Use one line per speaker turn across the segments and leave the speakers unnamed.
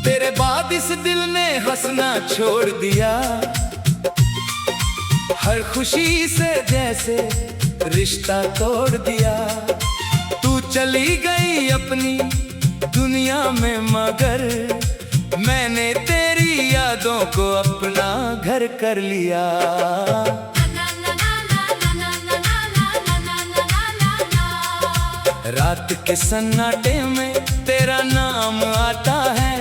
तेरे बाद इस दिल ने हंसना छोड़ दिया, हर खुशी से जैसे रिश्ता तोड़ दिया। तू चली गई अपनी दुनिया में मगर मैंने तेरी यादों को अपना घर कर लिया। रात के सन्नाटे में तेरा नाम आता है,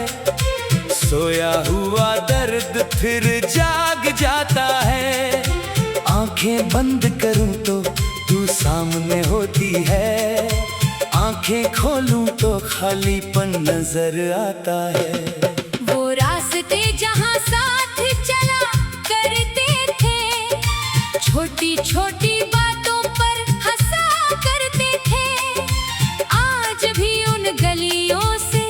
सोया हुआ दर्द फिर जाग जाता है। आंखें बंद करूं तो तू सामने होती है, आंखें खोलूं तो खालीपन नजर आता है।
वो रास्ते जहां साथ चला करते थे, छोटी छोटी बातों पर हंसा करते थे। आज भी उन गलियों से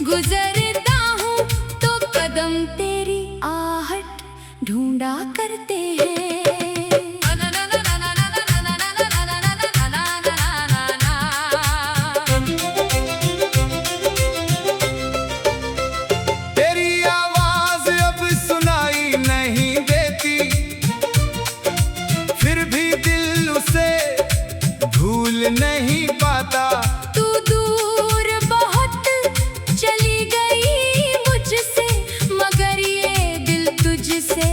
गुजरता हूँ तो कदम तेरी आहट ढूंढा करते हैं।
नहीं पाता
तू दूर बहुत चली गई मुझसे, मगर ये दिल तुझसे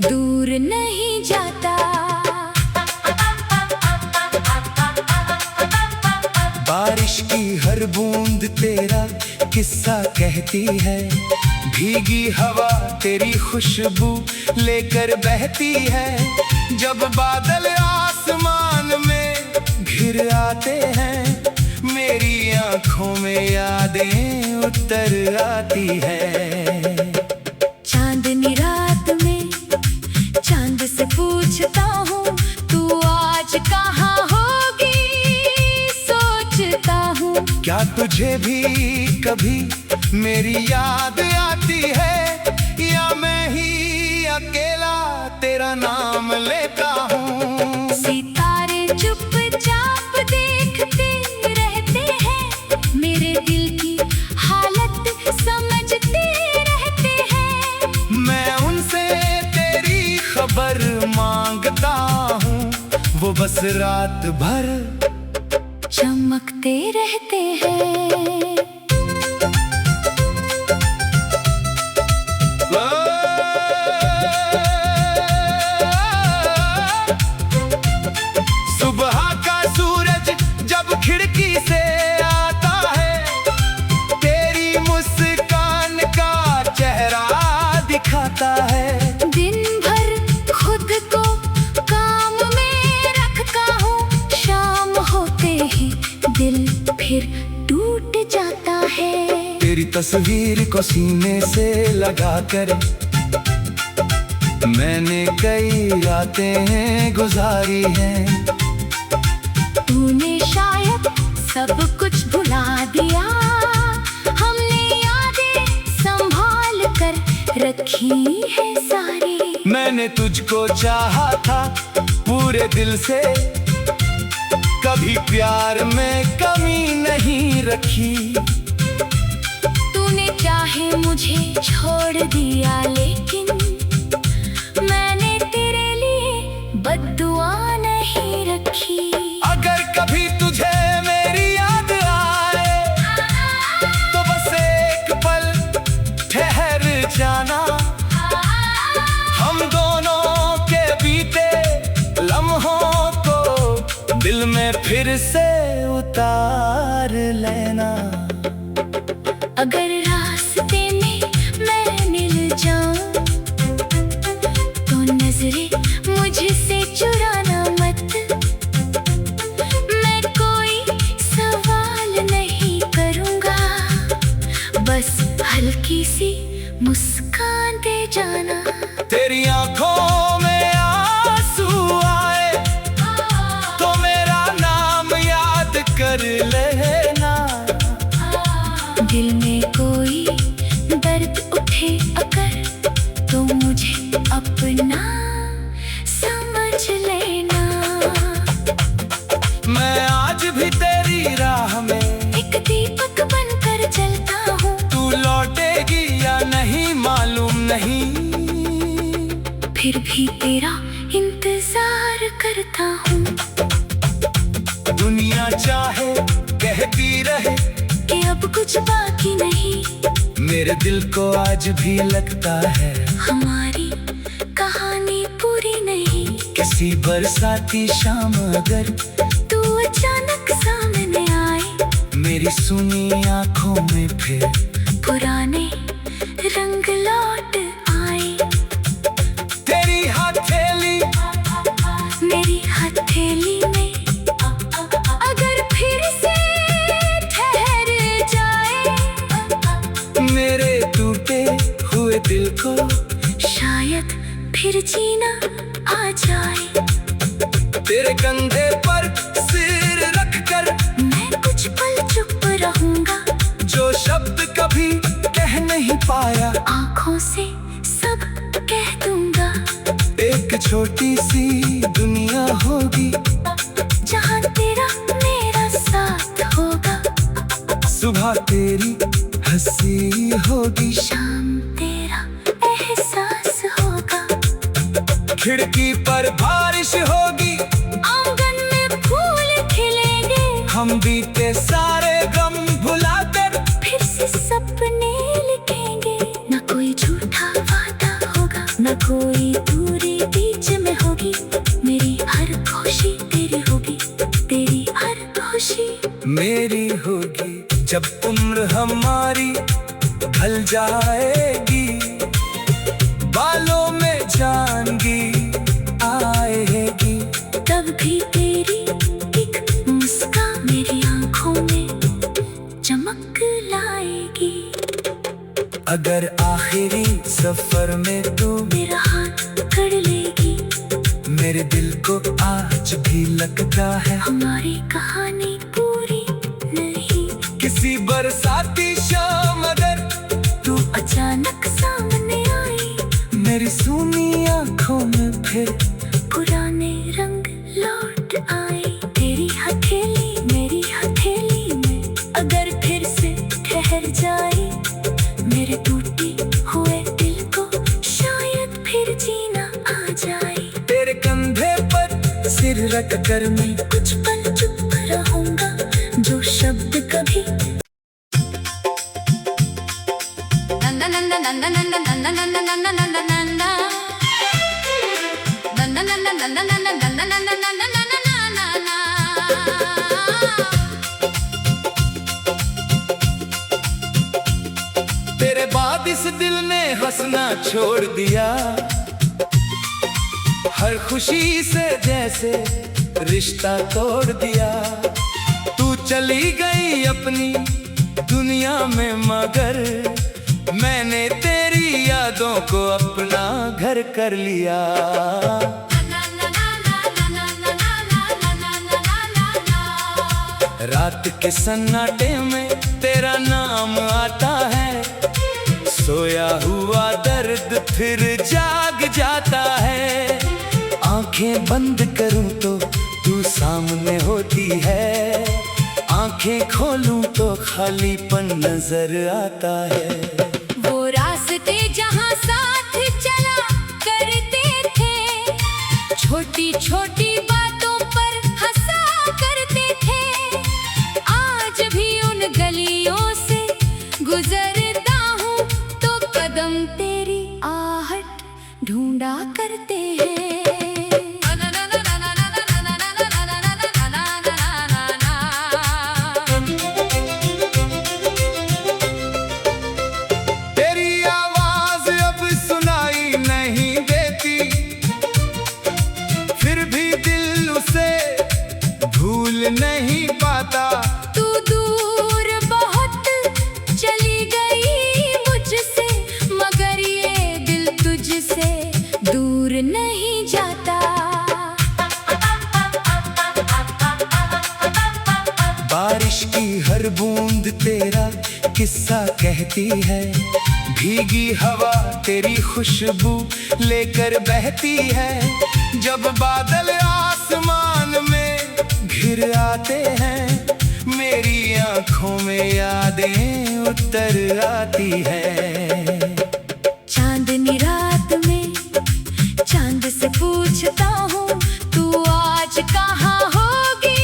दूर नहीं जाता।
बारिश की हर बूंद तेरा किस्सा कहती है, भीगी हवा तेरी खुशबू लेकर बहती है। जब बादल आसमान में घिर आते हैं, मेरी आंखों में यादें उतर आती है।
चांदनी रात में चांद से पूछता हूँ, तू आज कहाँ होगी सोचता हूँ।
क्या तुझे भी कभी मेरी याद आती है, या मैं ही अकेला तेरा नाम लेता हूँ।
सितारे चुपचाप देखते रहते हैं, मेरे दिल की हालत समझते रहते हैं।
मैं उनसे तेरी खबर मांगता हूँ, वो बस रात भर
चमकते रहते हैं।
खिड़की से आता है, तेरी मुस्कान का चेहरा दिखाता है।
दिन भर खुद को काम में रखता हूँ, शाम होते ही दिल फिर टूट जाता है।
तेरी तस्वीर को सीने से लगा कर मैंने कई रातें गुजारी हैं।
तूने शायद सब कुछ भुला दिया, हमने यादें संभाल कर रखी है सारी।
मैंने तुझको चाहा था पूरे दिल से, कभी प्यार में कमी नहीं रखी।
तूने चाहे मुझे छोड़ दिया, लेकिन मैंने तेरे लिए बद्दुआ नहीं रखी।
अगर कभी तुझे मेरी याद आए तो बस एक पल ठहर जाना, हम दोनों के बीते लम्हों को दिल में फिर से उतार लेना।
अगर रास्ते में मैं मिल जाऊं तो नजरें मुझसे चुराना मत। मैं कोई सवाल नहीं करूंगा, बस हल्की सी मुस्कान दे जाना।
तेरी आंखों में आंसू आए तो मेरा नाम याद कर लेना।
दिल में कोई दर्द उठे अपना समझ लेना।
मैं आज भी तेरी राह में
एक दीपक बनकर जलता हूँ।
तू लौटेगी या नहीं मालूम नहीं,
फिर भी तेरा इंतजार करता हूँ।
दुनिया चाहे कहती रहे
कि अब कुछ बाकी नहीं,
मेरे दिल को आज भी लगता है
हमारी कहानी पूरी नहीं।
किसी बरसाती शाम अगर
तू अचानक सामने आए,
मेरी सुनी आंखों में फिर
पुराने रंग लौट आए।
तेरी हथेली
मेरी हथेली में अगर फिर से ठहर जाए,
मेरे टूटे हुए दिल को
शायद फिर जीना आ जाए।
तेरे कंधे पर सिर रखकर
मैं कुछ पल चुप रहूंगा,
जो शब्द कभी कह नहीं पाया
आंखों से सब कह दूंगा।
एक छोटी सी दुनिया होगी
जहाँ तेरा मेरा साथ होगा,
सुबह तेरी हंसी होगी,
शाम तेरा एहसास होगा।
खिड़की पर बारिश होगी,
आंगन में फूल खिलेंगे,
हम बीते सारे गम भुलाकर
फिर से सपने लिखेंगे। न कोई झूठा वादा होगा, न कोई दूरी बीच में होगी। मेरी हर खुशी तेरी होगी, तेरी हर खुशी
मेरी होगी। जब उम्र हमारी ढल जाएगी, बालों में जानगी आएगी,
तब भी तेरी एक मुस्कान मेरी आंखों में चमक लाएगी।
अगर आखिरी सफर में तू
मेरा हाथ पकड़ लेगी,
मेरे दिल को आज भी लगता है
हमारी कहानी पूरी नहीं।
किसी बरसाती शाम अगर
तू अचानक सामने आई,
मेरी सुनी आंखों में फिर
पुराने रंग लौट आए। तेरी हथेली मेरी हथेली में अगर फिर से ठहर जाए, मेरे टूटे हुए दिल को शायद फिर जीना आ जाए।
तेरे कंधे पर सिर रख कर मैं
कुछ पल चुप रहूंगा, जो शब्द कभी
तेरे बाद इस दिल ने हंसना छोड़ दिया, हर खुशी से जैसे रिश्ता तोड़ दिया। तू चली गई अपनी दुनिया में, मगर मैंने तेरी यादों को अपना घर कर लिया। रात के सन्नाटे में तेरा नाम आता है, सोया हुआ दर्द फिर जाग जाता है। आंखें बंद करूं तो तू सामने होती है, आंखें खोलूं तो खालीपन नजर आता है।
वो रास्ते जहाँ साथ चला करते थे, छोटी छोटी बातों पर हंसा करते थे, आज भी उन गलियों से गुजरता हूँ तो कदम तेरी आहट ढूंढा करते हैं।
तेरी आवाज अब किस्सा कहती है। भीगी हवा तेरी खुशबू लेकर बहती है। जब बादल आसमान में घिर आते हैं, मेरी आंखों में यादें उतर आती है।
चांदनी रात में चांद से पूछता हूँ, तू आज कहाँ होगी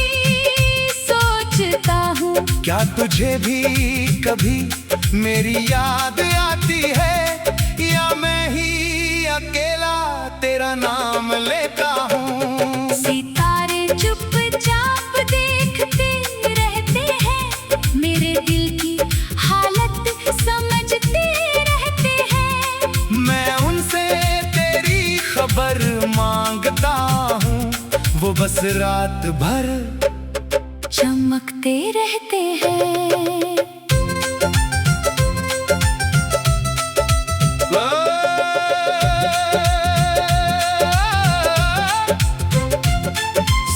सोचता हूँ।
क्या तुझे भी कभी मेरी याद आती है, या मैं ही अकेला तेरा नाम लेता हूँ।
सितारे चुपचाप देखते रहते हैं, मेरे दिल की हालत समझते रहते हैं।
मैं उनसे तेरी खबर मांगता हूँ, वो बस रात भर
चमकते रहते हैं।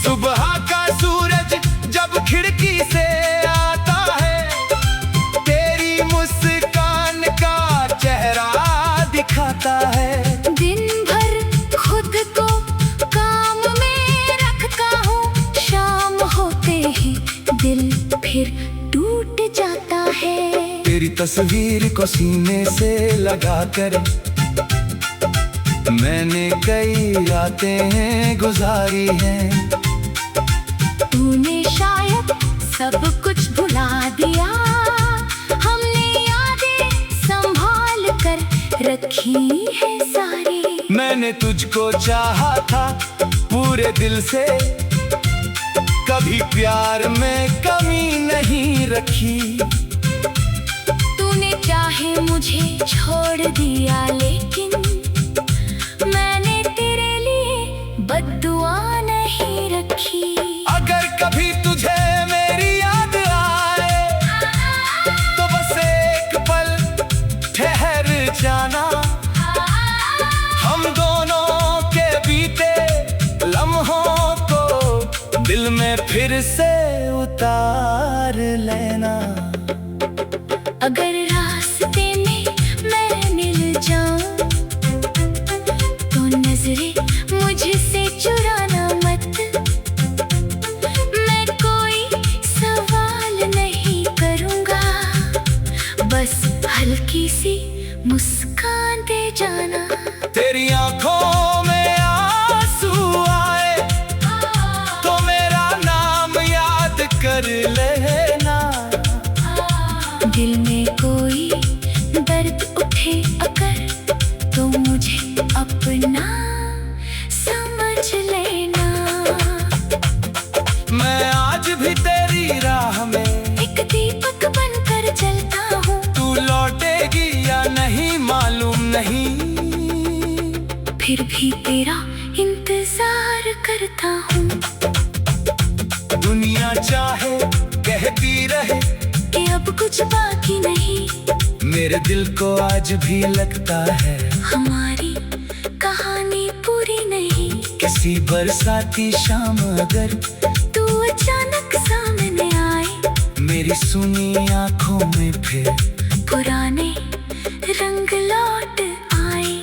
सुबह का सूरज जब खिड़की से आता है, तेरी मुस्कान का चेहरा दिखाता है।
दिन भर खुद को काम में रखता हूँ, शाम होते ही दिल फिर टूट जाता है।
तेरी तस्वीर को सीने से लगाकर मैंने कई रातें गुजारी हैं।
तूने शायद सब कुछ भुला दिया, हमने यादें संभाल कर रखी है सारी।
मैंने तुझको चाहा था पूरे दिल से, कभी प्यार में कमी नहीं रखी।
तूने चाहे मुझे छोड़ दिया, लेकिन मैंने तेरे लिए बद्दुआ नहीं रखी।
अगर कभी तुझे मेरी याद आए, तो बस एक पल ठहर जाना। हम दोनों के बीते लम्हों को दिल में फिर से उतार लेना।
अगर रास्ते में मैं मिल जाऊं, तो नजरें मुझसे चुराना मत। मैं कोई सवाल नहीं करूंगा, बस हल्की सी मुस्कान दे जाना।
तेरी आंखों में आंसू आए, तो मेरा नाम याद कर लेना।
दिल में कोई दर्द उठे अगर, तो मुझे अपना समझ लेना।
मैं आज भी तेरी राह में
एक दीपक बनकर जलता हूँ,
तू लौटेगी या नहीं मालूम नहीं।
फिर भी तेरा इंतजार करता हूँ।
दुनिया चाहे कहती रहे
कि अब कुछ बाकी नहीं,
मेरे दिल को आज भी लगता है
हमारी कहानी पूरी नहीं।
किसी बरसाती शाम अगर
तू अचानक सामने आए,
मेरी सुनी आंखों में फिर
पुराने रंग लौट आए।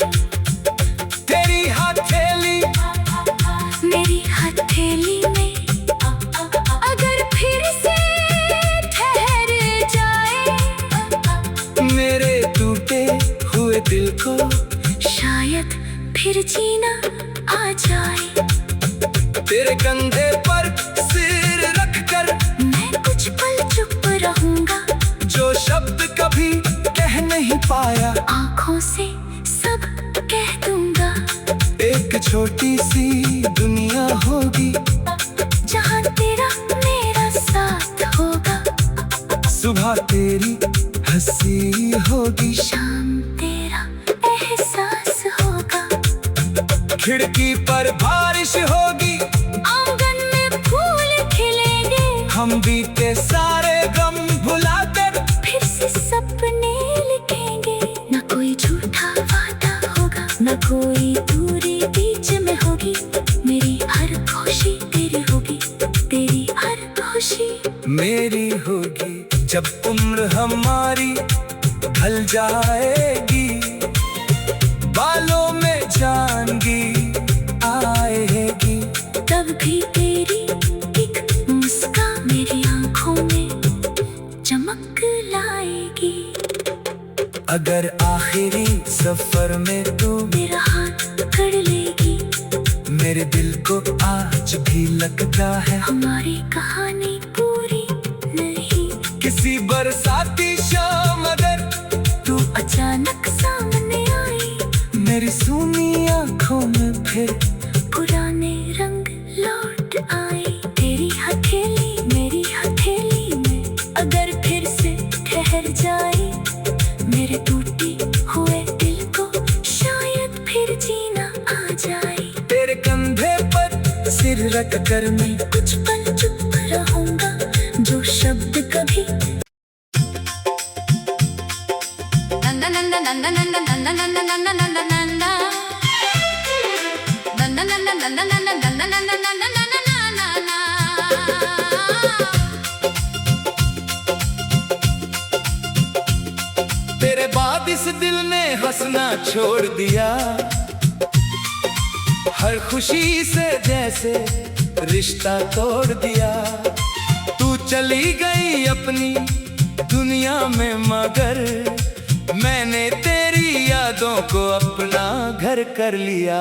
तेरी हथेली
मेरी हथेली में अगर फिर से ठहर जाए,
मेरे टूटे हुए दिल को
शायद फिर जीना आ जाए।
तेरे कंधे पर सिर रखकर
मैं कुछ पल चुप रहूंगा,
जो शब्द कभी कह नहीं पाया
आंखों से सब कह दूंगा।
एक छोटी सी दुनिया होगी
जहाँ तेरा मेरा साथ होगा।
सुबह तेरी हंसी होगी,
शाम तेरा एहसास होगा।
खिड़की पर बारिश होगी,
आंगन में फूल खिलेंगे।
हम बीते सारे गम भुलाकर
फिर से सपने लिखेंगे। न कोई झूठा वादा होगा, न कोई दूरी बीच में होगी। मेरी हर खुशी तेरी होगी, तेरी हर खुशी
मेरी होगी। जब उम्र हमारी हमारी ढल जाएगी, बालों में जानगी आएगी।
तब भी तेरी एक मुस्कान मेरी आंखों में चमक लाएगी।
अगर आखिरी सफर में तू
मेरा हाथ पकड़ लेगी,
मेरे दिल को आज भी लगता है
हमारी कहानी पूरी नहीं।
किसी बरसाती शाम अगर
तू अचानक सामने आई,
मेरी सूनी आंखों में फिर
पुराने रंग लौट आए। तेरी हथेली मेरी हथेली में अगर फिर से ठहर जाए, मेरे टूटे हुए दिल को शायद फिर जीना आ जाए।
तेरे कंधे पर सिर रख कर मैं
कुछ पल चुप रहूंगा, जो शब्द कभी
नंदा नंदा नंदा नंदा नंदा नंदा नंदा नंदा नंदा नंदा नंदा नंदा नंदा नंदा नंदा
तेरे बाद इस दिल ने हंसना छोड़ दिया, हर खुशी से जैसे रिश्ता तोड़ दिया। तू चली गई अपनी दुनिया में, मगर मैंने तेरी यादों को अपना घर कर लिया।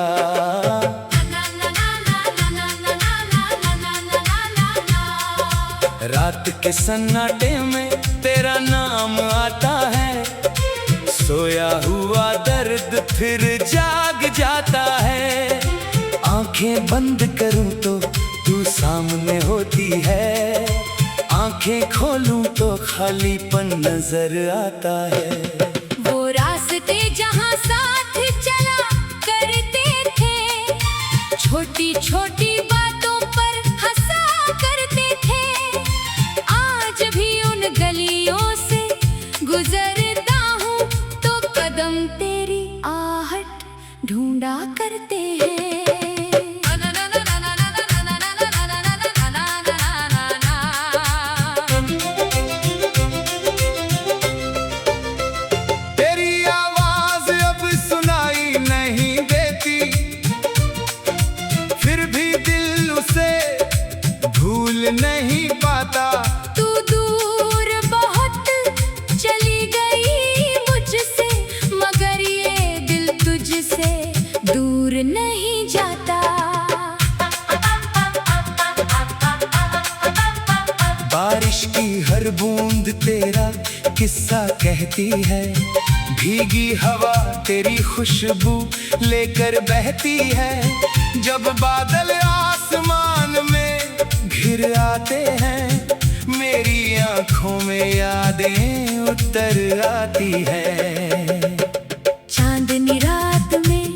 रात के सन्नाटे में तेरा नाम आता है, सोया हुआ दर्द फिर जाग जाता है। आंखें बंद करूं तो तू सामने होती है, आंखें खोलूं तो खालीपन नजर आता है।
वो रास्ते जहाँ साथ चला करते थे, छोटी छोटी बातों पर हंसा करते थे। आज भी उन गलियों से गुजरता हूँ तो कदम तेरी आहट ढूंढा करते हैं।
तेरी आवाज अब सुनाई नहीं देती, फिर भी दिल उसे भूल नहीं पाता।
तू दूर बहुत चली गई मुझसे, मगर ये दिल तुझसे दूर नहीं जाता।
बारिश की हर बूंद तेरा किस्सा कहती है, भीगी हवा तेरी खुशबू लेकर बहती है। जब बादल आसमान में घिर आते हैं, मेरी आंखों में यादें उतर आती है।
चांदनी रात में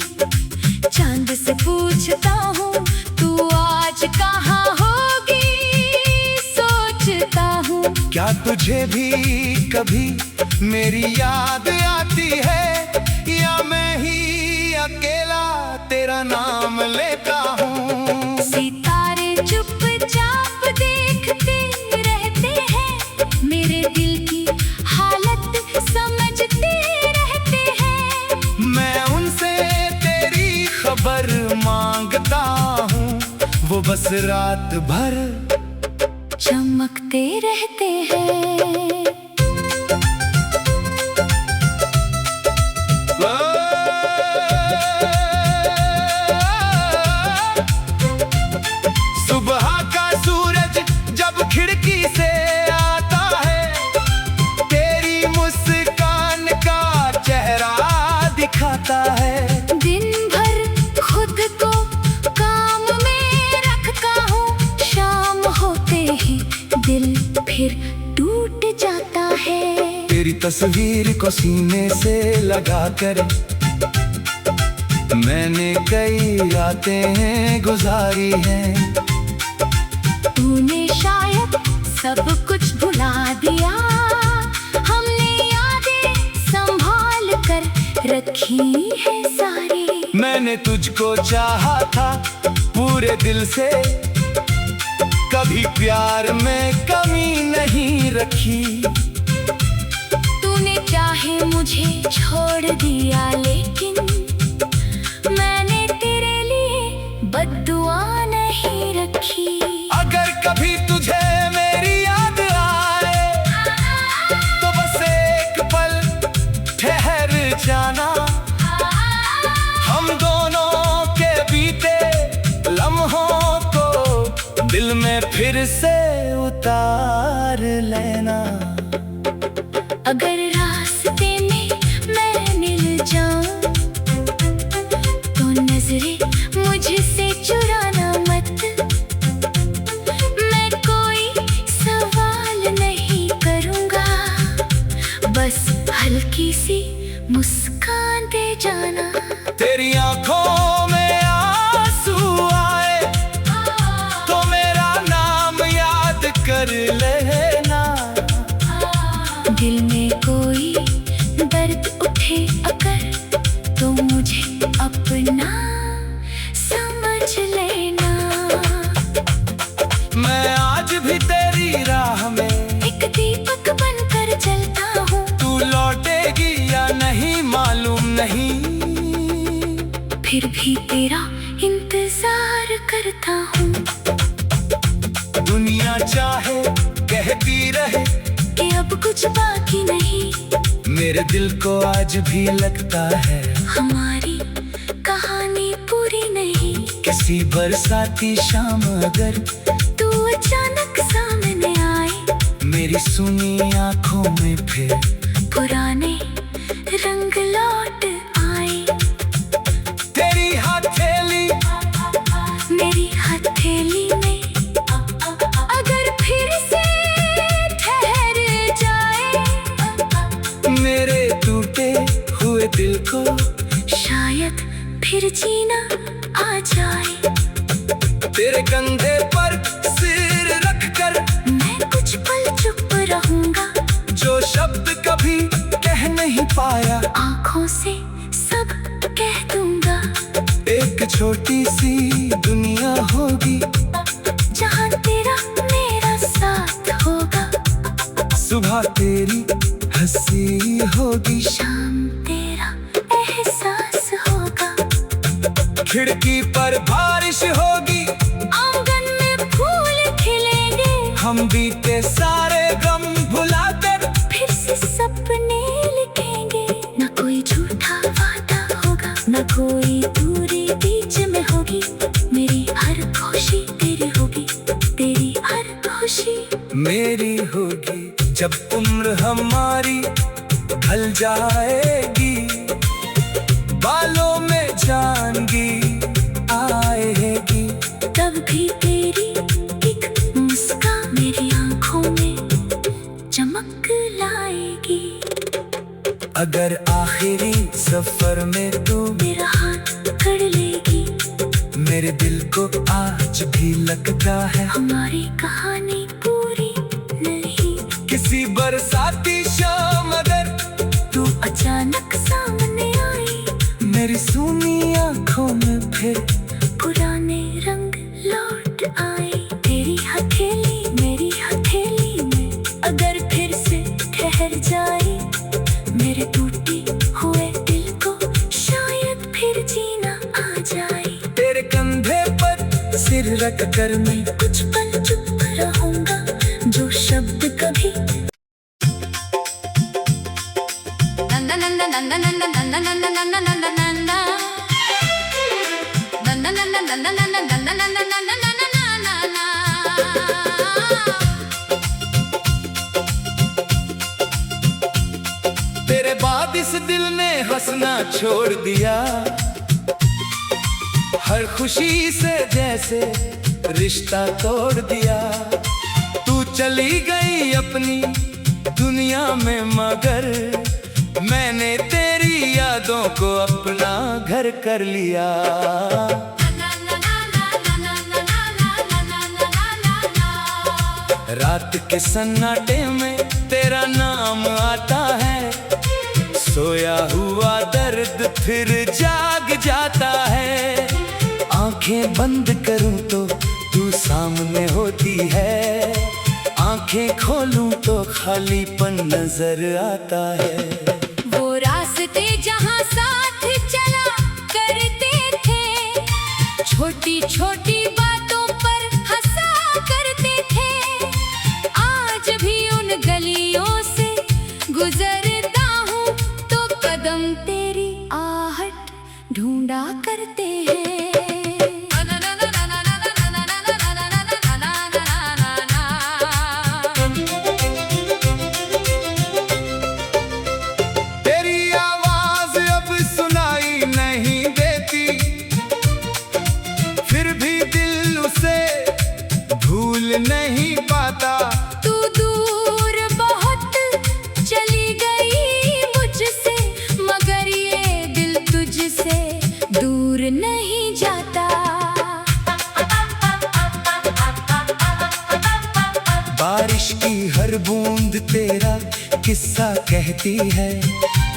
चांद से पूछता हूँ, तू आज कहाँ होगी सोचता हूँ।
क्या तुझे भी कभी मेरी याद आती है, या मैं ही अकेला तेरा नाम लेता हूँ।
सितारे चुपचाप देखते रहते हैं, मेरे दिल की हालत समझते रहते हैं।
मैं उनसे तेरी खबर मांगता हूँ, वो बस रात भर
चमकते रहते हैं।
सुबह का सूरज जब खिड़की से आता है, तेरी मुस्कान का चेहरा दिखाता है।
दिन भर खुद को काम में रखता हूँ, शाम होते ही दिल फिर टूट जाता है।
तेरी तस्वीर को सीने से लगा कर मैंने कई रातें गुजारी हैं।
तूने शायद सब कुछ भुला दिया, हमने यादें संभाल कर रखी है सारी।
मैंने तुझको चाहा था पूरे दिल से, कभी प्यार में कमी नहीं रखी।
तू
मुझे छोड़ दिया, लेकिन मैंने तेरे लिए बद्दुआ नहीं रखी।
अगर कभी तुझे मेरी याद आए तो बस एक पल ठहर जाना। हम दोनों के बीते लम्हों को दिल में फिर से उतार लेना।
अगर रास्ते में मैं मिल जाऊं तो नजरें मुझसे चुराना मत। मैं कोई सवाल नहीं करूंगा, बस हल्की सी मुस्कान दे जाना।
तेरी आंखों में आंसू आए तो मेरा नाम याद कर लेना।
दिल में कोई दर्द उठे अगर तो मुझे अपना समझ लेना।
मैं आज भी तेरी राह में
एक दीपक बनकर चलता हूँ।
तू लौटेगी या नहीं मालूम नहीं,
फिर भी तेरा इंतजार करता हूँ।
दुनिया चाहे कहती रहे
कि अब कुछ बाकी नहीं,
मेरे दिल को आज भी लगता है
हमारी कहानी पूरी नहीं।
किसी बरसाती शाम अगर
तू अचानक सामने आए,
मेरी सुनी आंखों में फिर
पुराने रंग लौट आए।
तेरी हथेली
मेरी हथेली में अगर फिर से ठहर जाए,
मेरे टूटे हुए दिल को
शायद फिर जीना आ जाए।
तेरे कंधे पर सिर रखकर
मैं कुछ पल चुप रहूंगा,
जो शब्द कभी कह नहीं पाया
आंखों से सब कह दूंगा।
एक छोटी सी दुनिया होगी
जहां तेरा मेरा साथ होगा।
सुबह तेरी हंसी होगी,
शाम तेरा एहसास होगा।
खिड़की पर बारिश होगी,
आंगन में फूल खिलेंगे।
हम बीते सारे गम भुलाकर
फिर से सपने लिखेंगे। न कोई झूठा वादा होगा, न कोई दूरी बीच में होगी। मेरी हर खुशी तेरी होगी, तेरी हर खुशी
मेरी होगी। जब उम्र हमारी ढल जाएगी, बालों में जानगी आएगी,
तब भी तेरी एक मुस्कान मेरी आंखों में चमक लाएगी।
अगर आखिरी सफर में तू
मेरा हाथ पकड़ लेगी,
मेरे दिल को आज भी लगता है
हमारी कहानी पूरी नहीं।
किसी बरसाती शाम अगर
तू अचानक सामने आई,
मेरी सूनी आंखों में फिर
पुराने रंग लौट आए। तेरी हथेली मेरी हथेली में अगर फिर से ठहर जाए, मेरे टूटे हुए दिल को शायद फिर जीना आ जाए।
तेरे कंधे पर सिर रख कर मैं
कुछ पल चुप रहूंगा, जो शब्द कभी
तेरे बाद इस दिल ने हंसना छोड़ दिया। हर खुशी से जैसे रिश्ता तोड़ दिया। तू चली गई अपनी दुनिया में, मगर मैंने तेरी यादों को अपना घर कर लिया। रात के सन्नाटे में तेरा नाम आता है, सोया हुआ दर्द फिर जाग जाता है। आंखें बंद करूं तो तू सामने होती है, आंखें खोलूं तो खालीपन नजर आता है।
वो
गुजरता हूँ तो कदम तेरी आहट ढूंढा करते हैं।
तेरी आवाज अब सुनाई नहीं देती, फिर भी दिल उसे भूल नहीं पाता।
तू दूर बहुत चली गई मुझसे, मगर ये दिल तुझसे दूर नहीं जाता।
बारिश की हर बूंद तेरा किस्सा कहती है,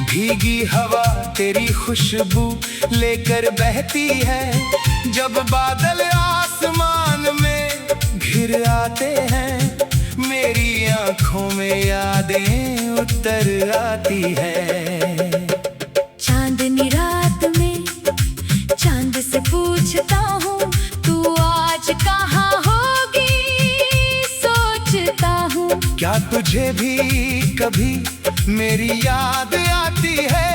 भीगी हवा तेरी खुशबू लेकर बहती है। जब बादल आसमान में घिर आते हैं, मेरी आंखों में यादें उतर आती है।
चांदनी रात में चांद से पूछता हूँ, तू आज कहाँ होगी सोचता हूँ।
क्या तुझे भी कभी मेरी याद आती है,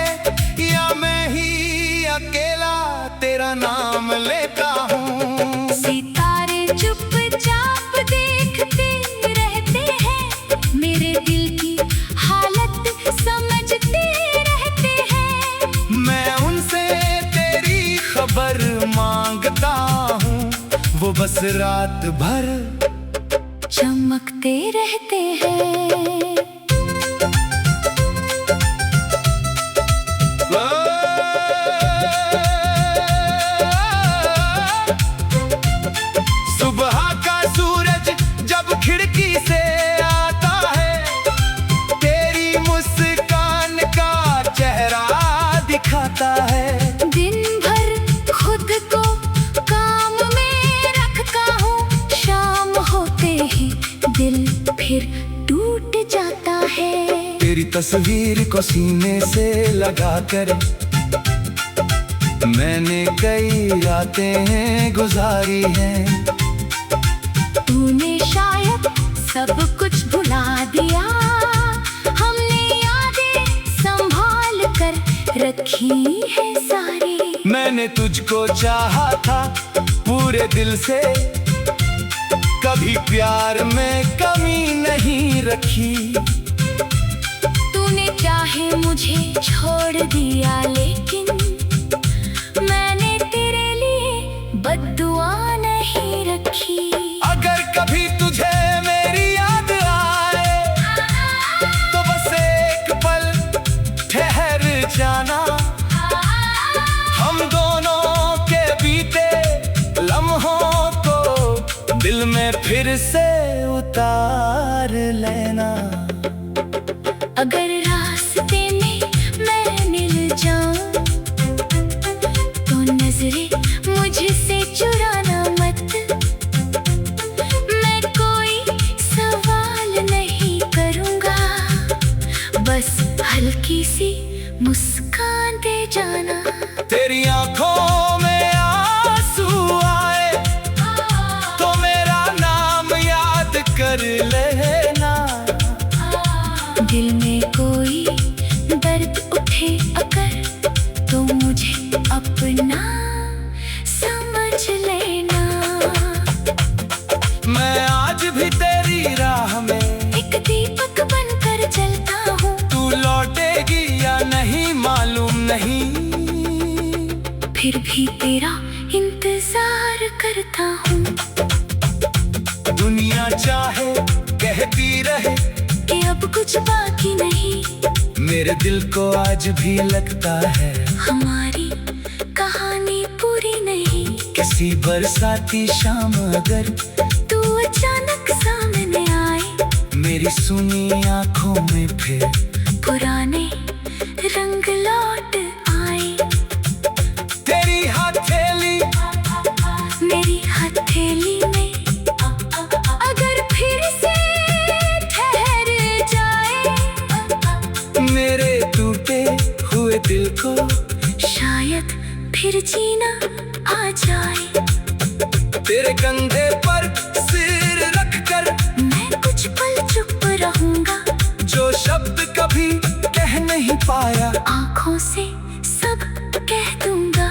या मैं ही अकेला तेरा नाम लेता हूँ।
सितारे चुपचाप देखते रहते हैं, मेरे दिल की हालत समझते रहते हैं।
मैं उनसे तेरी खबर मांगता हूँ, वो बस रात भर
चमकते रहते हैं।
सुबह का सूरज जब खिड़की से आता है, तेरी मुस्कान का चेहरा दिखाता है।
दिन भर खुद को काम में रखता हूँ, शाम होते ही दिल फिर टूट जाता है।
तेरी तस्वीर को सीने से लगा कर मैंने कई रातें गुजारी हैं।
तूने शायद सब कुछ भुला दिया, हमने यादें संभाल कर रखी है सारी।
मैंने तुझको चाहा था पूरे दिल से, कभी प्यार में कमी नहीं रखी।
तूने चाहे मुझे छोड़ दिया, लेकिन मैंने तेरे लिए बद्दुआ नहीं रखी।
अगर कभी तुझे मेरी याद आए, तो बस एक पल ठहर जाना। हम दोनों के बीते लम्हों को दिल में फिर से उतार लेना।
अगर रास्ते में मैं मिल जाऊं, तो नजरें मुझसे चुराना मत। मैं कोई सवाल नहीं करूंगा, बस हल्की सी मुस्कान दे जाना।
तेरी आंखों में आंसू आए तो मेरा नाम याद कर लेना।
दिल में कोई दर्द उठे अगर, तो मुझे अपना समझ लेना।
मैं आज भी तेरी राह में
एक दीपक बनकर जलता हूँ,
तू लौटेगी या नहीं मालूम नहीं।
फिर भी तेरा इंतजार करता हूँ।
दुनिया चाहे कहती रहे
कि अब कुछ बाकी नहीं,
मेरे दिल को आज भी लगता है
हमारी कहानी पूरी नहीं।
किसी बरसाती शाम अगर
तू अचानक सामने आए,
मेरी सुनी आंखों में फिर
पुराने रंग लौट आए।
तेरी हथेली
मेरी हथेली में अगर फिर से ठहर जाए,
मेरे टूटे हुए दिल को
शायद फिर जीना आ जाए।
तेरे कंधे पर सिर रखकर
मैं कुछ पल चुप रहूंगा,
जो शब्द कभी पाया,
आंखों से सब कह दूंगा।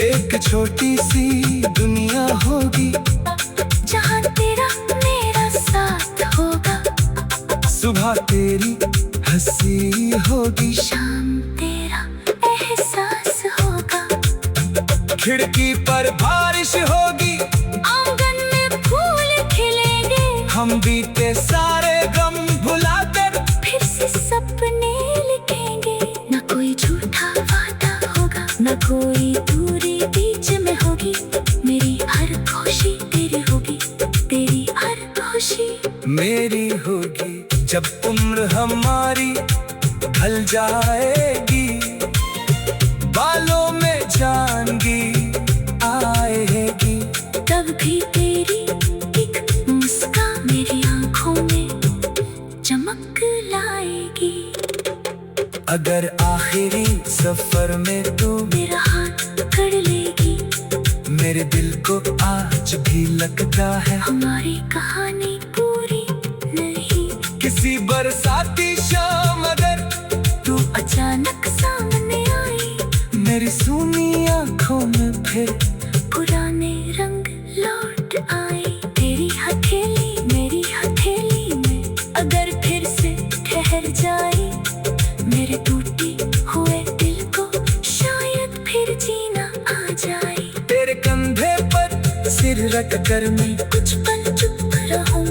एक छोटी सी दुनिया होगी
जहाँ तेरा मेरा साथ होगा।
सुबह तेरी हंसी होगी,
शाम तेरा एहसास होगा।
खिड़की पर बारिश होगी,
आंगन में फूल खिलेंगे।
हम बीते सारे गम भुलाकर
फिर से सपने लिखेंगे। न कोई झूठा वादा होगा, न कोई दूरी बीच में होगी। मेरी हर खुशी तेरी होगी, तेरी हर खुशी
मेरी होगी। जब उम्र हमारी ढल जाएगी, बालों में जानगी आएगी,
तब भी तेरी एक मुस्कान मेरी आंखों में चमक लाएगी।
अगर आखिरी सफर में तू
मेरा हाथ पकड़ लेगी,
मेरे दिल को आज भी लगता है
हमारी कहानी पूरी नहीं।
किसी बरसाती शाम अगर
तू अचानक सामने आई,
मेरी सूनी आंखों में फिर
पुराने रंग लौट आए। तेरी हथेली मेरी हथेली में अगर फिर से ठहर जाए, मेरे टूटे हुए दिल को शायद फिर जीना आ जाए।
तेरे कंधे पर सिर रख कर मैं
कुछ पल चुप रहूं,